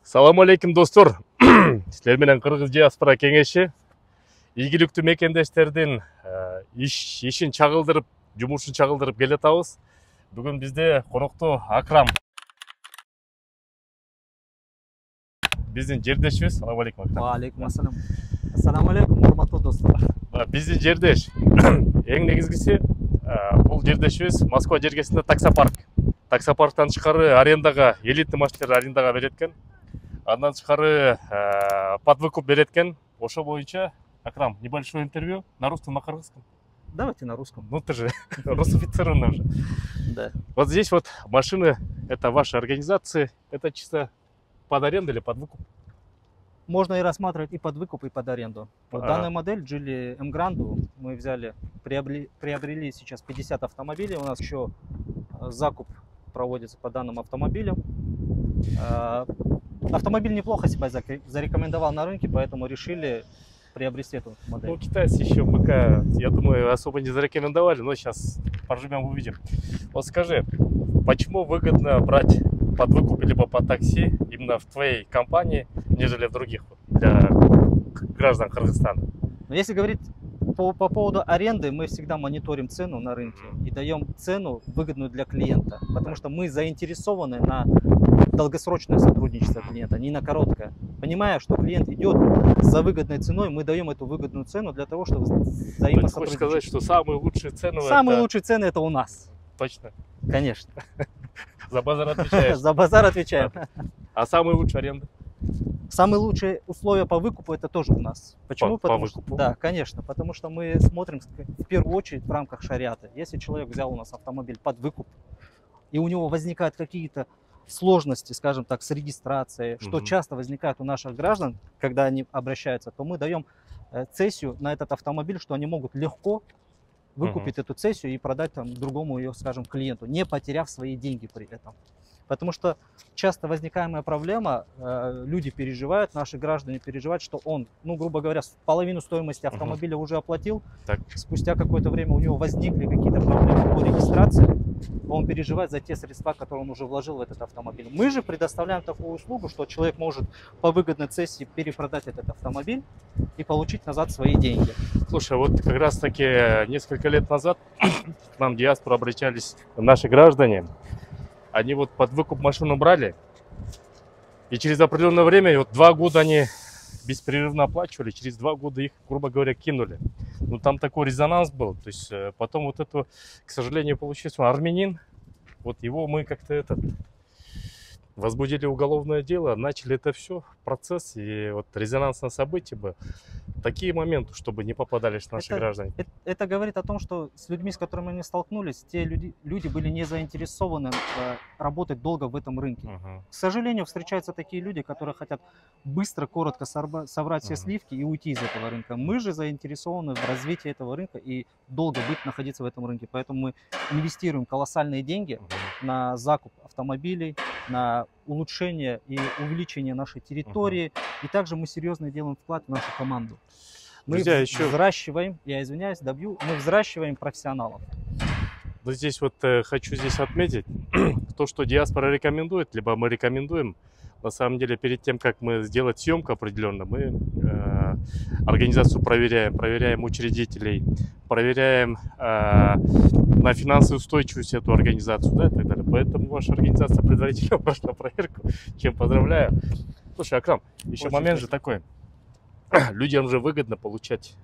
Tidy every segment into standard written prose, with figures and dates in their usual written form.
Салам алейкум достор. Силер менен Кыргыз диаспора кеңеши ийгиликтүү мекендештердин ишин чагылдырып, жумушун чагылдырып келатабыз. Бүгүн бизде конокто Акрам. Биздин жердешибиз. Салам алейкум Акрам. Алейкум ассалам. Ассаламу алейкум, урматтуу достор. Биздин жердеш. Эң негизгиси бул жердешибиз Москва жергесинде таксопарк. Таксопарктан тышкары арендага, элитный машиналарды арендага берет экен. Андан тышкары под выкуп берет экен. Ошо боюнча Акрам, небольшое интервью на русском, на кыргызском. Давайте на русском. Ну ты же русифицированный уже. Да. Вот здесь вот машины, это ваши организации, это чисто под аренду или под выкуп? Можно и рассматривать и под выкуп, и под аренду. Вот данную модель Geely M-Grande мы взяли, приобрели сейчас 50 автомобилей. У нас еще закуп проводится по данным автомобилям. Автомобиль неплохо себя зарекомендовал на рынке, поэтому решили приобрести эту модель. Ну, китайцы еще пока, я думаю, особо не зарекомендовали, но сейчас поживем, увидим. Вот скажи, почему выгодно брать под выкуп либо по такси именно в твоей компании, нежели в других для граждан Кыргызстана? Но если говорить по поводу аренды, мы всегда мониторим цену на рынке и даем цену выгодную для клиента, потому что мы заинтересованы на долгосрочное сотрудничество клиента, не на короткое. Понимая, что клиент идет за выгодной ценой, мы даем эту выгодную цену для того, чтобы взаимосотрудничать. Хочешь сказать, что самые лучшие цены? Самые лучшие цены это у нас. Точно? Конечно. За базар отвечаешь? За базар отвечаем. А самые лучшие аренды? Самые лучшие условия по выкупу это тоже у нас. Почему? По выкупу? Да, конечно. Потому что мы смотрим в первую очередь в рамках шариата. Если человек взял у нас автомобиль под выкуп, и у него возникают какие-то сложности, скажем так, с регистрацией, что часто возникает у наших граждан, когда они обращаются, то мы даем цессию на этот автомобиль, что они могут легко выкупить эту цессию и продать там другому ее, скажем, клиенту, не потеряв свои деньги при этом. Потому что часто возникаемая проблема, люди переживают, наши граждане переживают, что он, ну, грубо говоря, половину стоимости автомобиля уже оплатил, спустя какое-то время у него возникли какие-то проблемы по регистрации, он переживает за те средства, которые он уже вложил в этот автомобиль. Мы же предоставляем такую услугу, что человек может по выгодной цессии перепродать этот автомобиль и получить назад свои деньги. Слушай, вот как раз таки несколько лет назад к нам в диаспору обращались наши граждане. Они вот под выкуп машину брали, и через определенное время, вот 2 года они беспрерывно оплачивали, через 2 года их, грубо говоря, кинули. Ну там такой резонанс был, то есть потом вот это, к сожалению, получился армянин, вот его мы как-то возбудили уголовное дело, начали это все, процесс, и вот резонансное событие бы, такие моменты, чтобы не попадались наши граждане. Это говорит о том, что с людьми, с которыми мы столкнулись, те люди были не заинтересованы работать долго в этом рынке. К сожалению, встречаются такие люди, которые хотят быстро, коротко собрать все сливки и уйти из этого рынка. Мы же заинтересованы в развитии этого рынка и долго находиться в этом рынке. Поэтому мы инвестируем колоссальные деньги на закуп автомобилей, на улучшение и увеличение нашей территории. И также мы серьезно делаем вклад в нашу команду. Мы взращиваем, я извиняюсь, мы взращиваем профессионалов. Но здесь вот хочу здесь отметить, то, что диаспора рекомендует, либо мы рекомендуем, на самом деле, перед тем, как мы сделать съемку определенно, мы организацию проверяем учредителей, проверяем на финансовую устойчивость эту организацию, да, и так далее. Поэтому ваша организация предварительно прошла проверку, чем поздравляю. Слушай, Акрам, еще момент же такой. Людям же выгодно получать,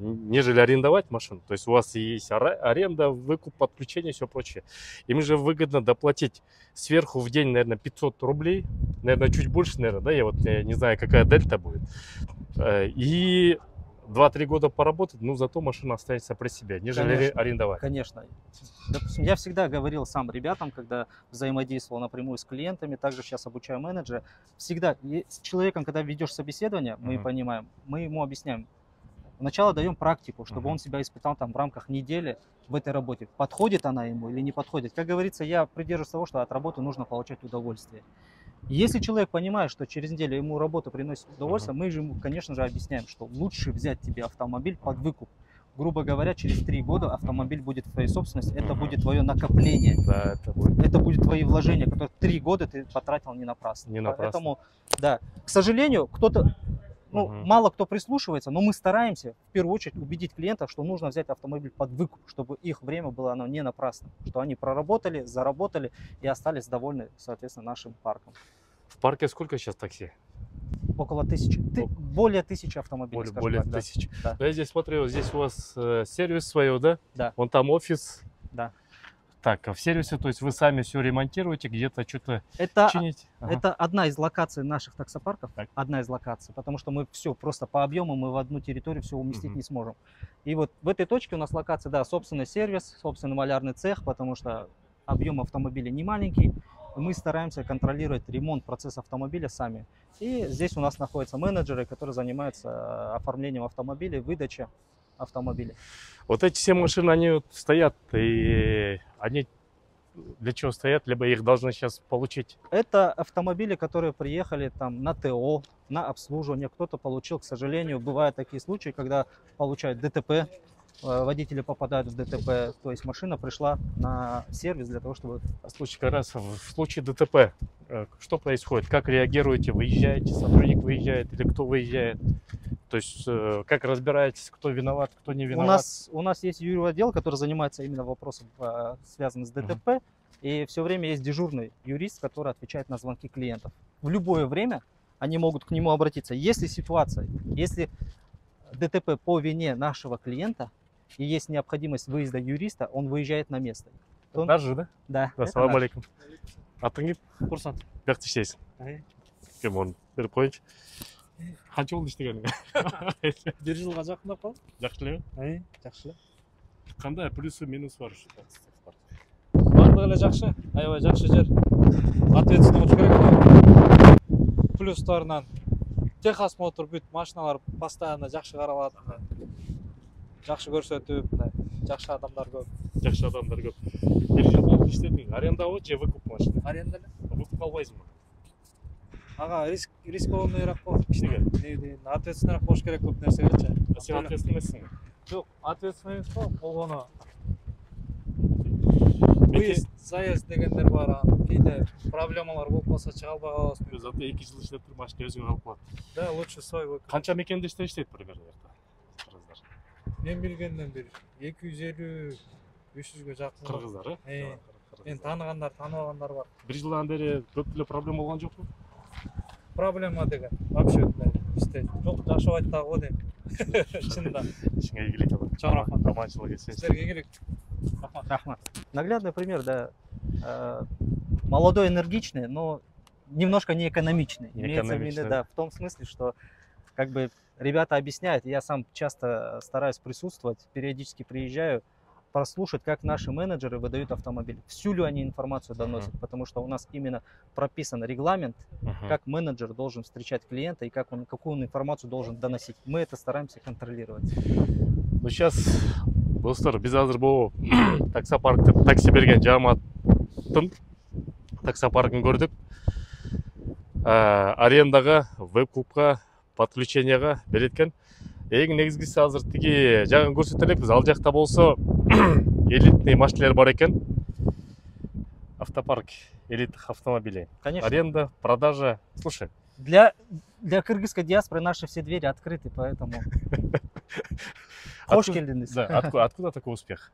нежели арендовать машину. То есть у вас есть аренда, выкуп, подключение, все прочее. Им же выгодно доплатить сверху в день, наверное, 500 рублей. Наверное, чуть больше, наверное, да? Я не знаю, какая дельта будет. И 2-3 года поработать, ну, зато машина останется при себе, нежели арендовать. Конечно. Допустим, я всегда говорил сам ребятам, когда взаимодействовал напрямую с клиентами, также сейчас обучаю менеджера, всегда с человеком, когда ведешь собеседование, мы понимаем, мы ему объясняем, сначала даем практику, чтобы он себя испытал там в рамках недели в этой работе. Подходит она ему или не подходит. Как говорится, я придерживаюсь того, что от работы нужно получать удовольствие. Если человек понимает, что через неделю ему работа приносит удовольствие, мы же ему, конечно же, объясняем, что лучше взять тебе автомобиль под выкуп. грубо говоря, через 3 года автомобиль будет в твоей собственности, это будет твое накопление. Да, это будет. Это будет твои вложения, которые 3 года ты потратил не напрасно. Не напрасно. Поэтому, да, к сожалению, кто-то, ну, мало кто прислушивается, но мы стараемся в первую очередь убедить клиентов, что нужно взять автомобиль под выкуп, чтобы их время было оно не напрасно, что они проработали, заработали и остались довольны, соответственно, нашим парком. В парке сколько сейчас такси? Около 1000, более 1000 автомобилей, Более так, да. 1000. Да. Я здесь смотрю, здесь у вас сервис свой, да? Да. Вон там офис. Да. Так, а в сервисе, то есть вы сами все ремонтируете, где-то что-то чините? Это одна из локаций наших таксопарков, Так. одна из локаций, потому что мы все просто по объему мы в одну территорию все уместить не сможем. И вот в этой точке у нас локация, да, собственный сервис, собственный малярный цех, потому что объем автомобиля не маленький. Мы стараемся контролировать ремонт процесса автомобиля сами. И здесь у нас находятся менеджеры, которые занимаются оформлением автомобилей, выдачей автомобилей. Вот эти все машины, они вот стоят, и они для чего стоят, либо их должны сейчас получить? Это автомобили, которые приехали там на ТО, на обслуживание. Кто-то получил, к сожалению, бывают такие случаи, когда получают ДТП, водители попадают в ДТП, то есть машина пришла на сервис для того, чтобы... В случае ДТП, что происходит? Как реагируете? Выезжаете, сотрудник выезжает или кто выезжает? То есть как разбираетесь, кто виноват, кто не виноват? У нас есть юротдел, который занимается именно вопросом, связанным с ДТП. И все время есть дежурный юрист, который отвечает на звонки клиентов. В любое время они могут к нему обратиться. Если ситуация, если ДТП по вине нашего клиента и есть необходимость выезда юриста, он выезжает на место. Даже, да? Да. Ассаламу алейкум. Атыңыз? Курсант. Бақыт істейсің. Кім оны беріп қойыншы? Қанша болды істегеніңе? 1 жылға жақындап қалды. Жақсы эле? Жақсы. Қандай плюсы, минусы бар? Барлығы эле жақсы. Аябай жақсы жер. Ответственный болуш керек. Плюстарынан техосмотр бүт машиналар постоянно жақсы қаралат. Жақсы көрсөтүп, жақсы адамдар көп. Жақсы адамдар көп. 1 жыл болды істедің. Арендабы же выкуп машина? Аренда эле. Выкуп албайсыңбы? Ага, рискованныйраак болот. Эмнеге? Ответственныйраак болуш керек көп нерсегечи. Сен ответственныйсың. Жок, ответственный эмес го, болгону. Беке- Выезд, заезд дегендер бар. Кийде проблемалар болуп калса чыга албай калабыз. Зато 2 жыл иштеп туруп машина өзүңө алып калат. Да, лучше свой выкуп. Канча мекенде иштейт примерно? Мен билгенден бери 250-300ге жакын. Кыргыздар, Мен тааныгандар, тааныбагандар бар. 1 жылдан бери көп эле проблема болгон жокпу? Проблема деген вообще бизде жок, жашап айтпагы го дейм. Чынында. Ишиңе ийгилик алат. Чоң рахмат. Аманчылык этсеңиз. Силерге ийгилик. Рахмат. Наглядный пример, да. Молодой, энергичный, но немножко неэкономичный. Имеется в виду, да, в том смысле, что как бы ребята объясняют, я сам часто стараюсь присутствовать, периодически приезжаю, прослушать, как наши менеджеры выдают автомобиль. Всю ли они информацию доносят, потому что у нас именно прописан регламент, как менеджер должен встречать клиента и какую он информацию должен доносить. Мы это стараемся контролировать. Ну сейчас, достар, биз азыр бул таксопаркте такси берген жамааттын таксопаркын көрдүк. Арендага, веб-клубка, подключенияга берет экен. Эң негизгиси азыр тиги жагын көрсөтө элекпиз. Ал жакта болсо элитный машиналар бар экен. Автопарк элитных автомобилей. Конечно. Аренда, продажа. Слушай. Для кыргызской диаспоры наши все двери открыты, поэтому... Откуда такой успех?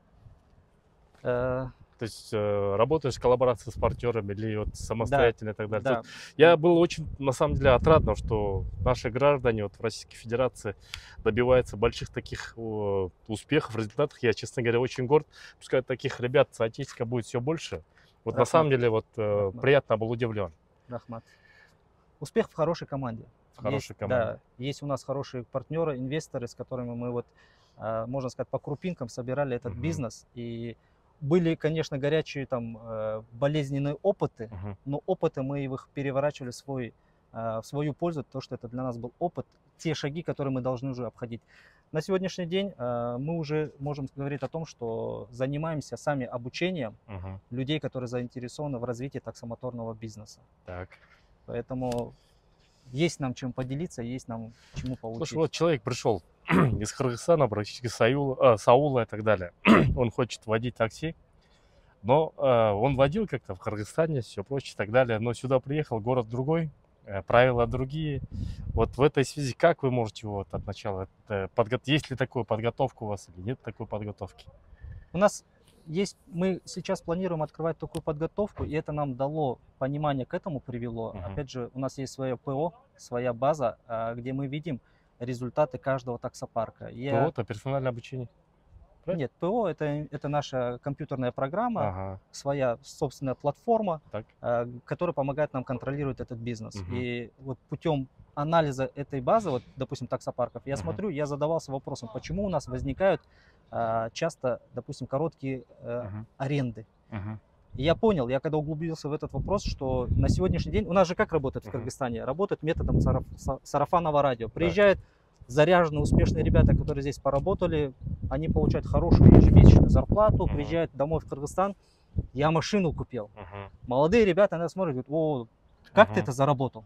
То есть работаешь в коллаборации с партнерами или вот самостоятельно и так далее. Да. Я был очень, на самом деле, отрадно, что наши граждане вот в Российской Федерации добиваются больших таких успехов, результатов. Я, честно говоря, очень горд. Пускай таких ребят статистика будет все больше. Вот на самом деле вот приятно был удивлен. Рахмат. Успех в хорошей команде. В хорошей команде. Да, есть у нас хорошие партнеры, инвесторы, с которыми мы вот, можно сказать, по крупинкам собирали этот бизнес. И были, конечно, горячие там болезненные опыты, но опыты мы их переворачивали в свою пользу, то, что это для нас был опыт, те шаги, которые мы должны уже обходить. На сегодняшний день мы уже можем говорить о том, что занимаемся сами обучением людей, которые заинтересованы в развитии таксомоторного бизнеса. Так. Поэтому есть нам чем поделиться, есть нам чему поучиться. Слушай, вот человек пришел из Кыргызстана, практически Саула и так далее. Он хочет водить такси, но он водил как-то в Кыргызстане, все прочее и так далее, но сюда приехал, город другой, правила другие. Вот в этой связи как вы можете вот от начала, есть ли такая подготовка у вас или нет такой подготовки? У нас есть, мы сейчас планируем открывать такую подготовку, и это нам дало понимание, к этому привело. Опять же, у нас есть свое ПО, своя база, где мы видим результаты каждого таксопарка. ПО — это персональное обучение? Правильно? Нет, ПО это наша компьютерная программа, своя собственная платформа, которая помогает нам контролировать этот бизнес. И вот путем анализа этой базы, вот, допустим, таксопарков, я смотрю, я задавался вопросом, почему у нас возникают часто, допустим, короткие аренды. И я понял, я когда углубился в этот вопрос, что на сегодняшний день, у нас же как работает в Кыргызстане? Работает методом сарафанного радио. Приезжают заряженные, успешные ребята, которые здесь поработали, они получают хорошую ежемесячную зарплату, приезжают домой в Кыргызстан, я машину купил. Молодые ребята на нас смотрят, говорят: о, как ты это заработал?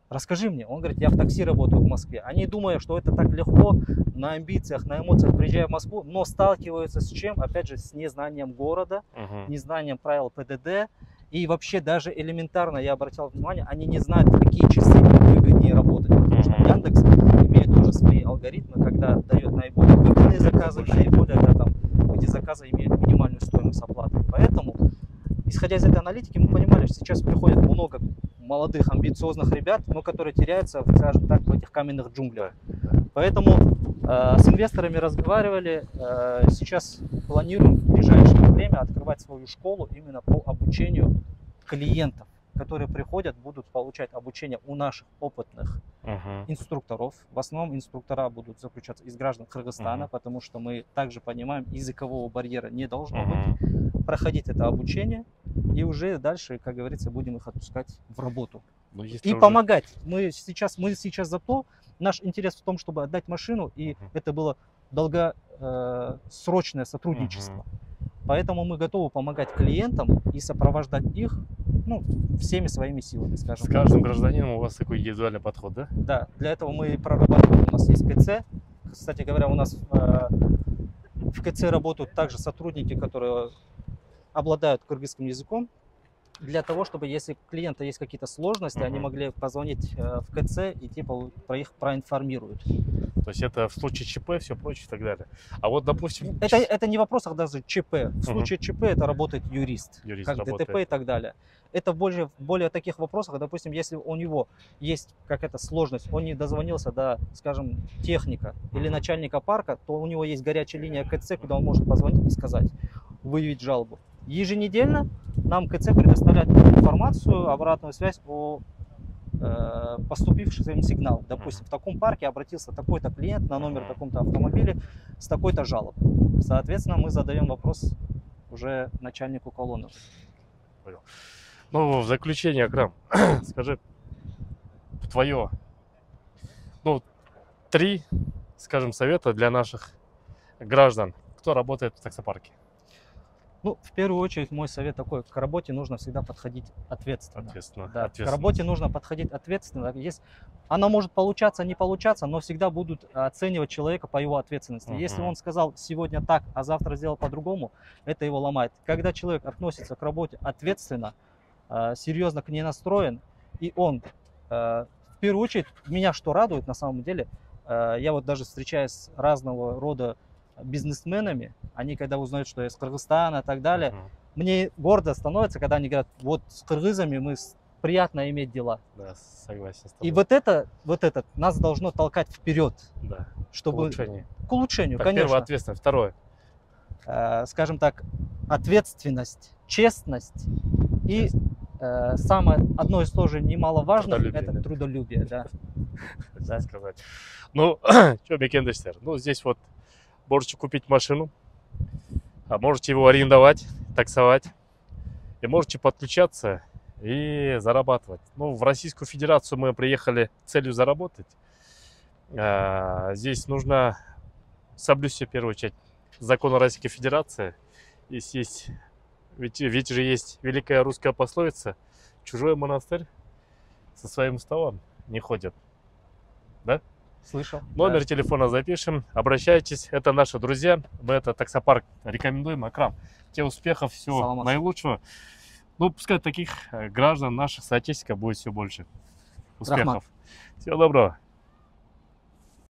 Расскажи мне. Он говорит: я в такси работаю в Москве. Они думают, что это так легко, на амбициях, на эмоциях, приезжая в Москву, но сталкиваются с чем? Опять же, с незнанием города, незнанием правил ПДД. И вообще даже элементарно, я обратил внимание, они не знают, в какие часы выгоднее работать. Потому что Яндекс имеет тоже свои алгоритмы, когда дает наиболее выгодные заказы, наиболее, где заказы имеют минимальную стоимость оплаты. Поэтому, исходя из этой аналитики, мы понимали, что сейчас приходит много молодых, амбициозных ребят, но которые теряются, скажем так, в этих каменных джунглях. Поэтому с инвесторами разговаривали, сейчас планируем в ближайшее время открывать свою школу именно по обучению клиентов, которые приходят, будут получать обучение у наших опытных инструкторов. В основном инструктора будут заключаться из граждан Кыргызстана, потому что мы также понимаем, языкового барьера не должно быть. Проходить это обучение, и уже дальше, как говорится, будем их отпускать в работу. И помогать. Мы сейчас за то, наш интерес в том, чтобы отдать машину, и это было долгосрочное сотрудничество. Поэтому мы готовы помогать клиентам и сопровождать их, всеми своими силами, скажем. С каждым гражданином у вас такой индивидуальный подход, да? Да. Для этого мы прорабатываем. У нас есть КЦ. Кстати говоря, у нас в КЦ работают также сотрудники, которые обладают кыргызским языком, для того, чтобы, если у клиента есть какие-то сложности, они могли позвонить в КЦ и про их проинформируют. То есть это в случае ЧП, все прочее и так далее. А вот, допустим... Это не в вопросах даже ЧП. В случае ЧП это работает юрист как работает. ДТП и так далее. Это более таких вопросах, допустим, если у него есть какая-то сложность, он не дозвонился до, скажем, техника или начальника парка, то у него есть горячая линия КЦ, куда он может позвонить и сказать, выявить жалобу. Еженедельно нам КЦ предоставляет информацию, обратную связь о поступившем сигнале. Допустим, в таком парке обратился такой-то клиент на номер таком-то автомобиля с такой-то жалобой. Соответственно, мы задаем вопрос уже начальнику колонны. Понял. Ну, в заключение, Акрам, скажи, твое, 3, скажем, совета для наших граждан, кто работает в таксопарке. В первую очередь мой совет такой: к работе нужно всегда подходить ответственно. Да, к работе нужно подходить ответственно. Она может получаться, не получаться, но всегда будут оценивать человека по его ответственности. Если он сказал сегодня так, а завтра сделал по-другому, это его ломает. Когда человек относится к работе ответственно, серьезно к ней настроен, и он, в первую очередь, меня что радует на самом деле, я вот даже встречаюсь с разного рода бизнесменами, они когда узнают, что я из Кыргызстана и так далее, мне гордо становится, когда они говорят: вот с кыргызами приятно иметь дела. Да, согласен с тобой. И вот это нас должно толкать вперед. Да. Чтобы... К улучшению, так, конечно. Первое — ответственность. Второе. Скажем так, ответственность, честность и одно из тоже немаловажных — это трудолюбие. Да. Сказать. Что, бекендестер? Здесь вот можете купить машину, а можете его арендовать, таксовать, и можете подключаться и зарабатывать. В Российскую Федерацию мы приехали с целью заработать. Здесь нужно соблюсти, в первую очередь, законы Российской Федерации. Ведь же есть великая русская пословица: чужой монастырь со своим уставом не ходит. Да? Слышал. Номер Да. телефона запишем, обращайтесь, это наши друзья, мы это таксопарк рекомендуем. Акрам, тебе успехов, всего Саламат. наилучшего. Ну, пускай таких граждан, наших соотечественников будет все больше. Успехов. Рахмат. Всего доброго.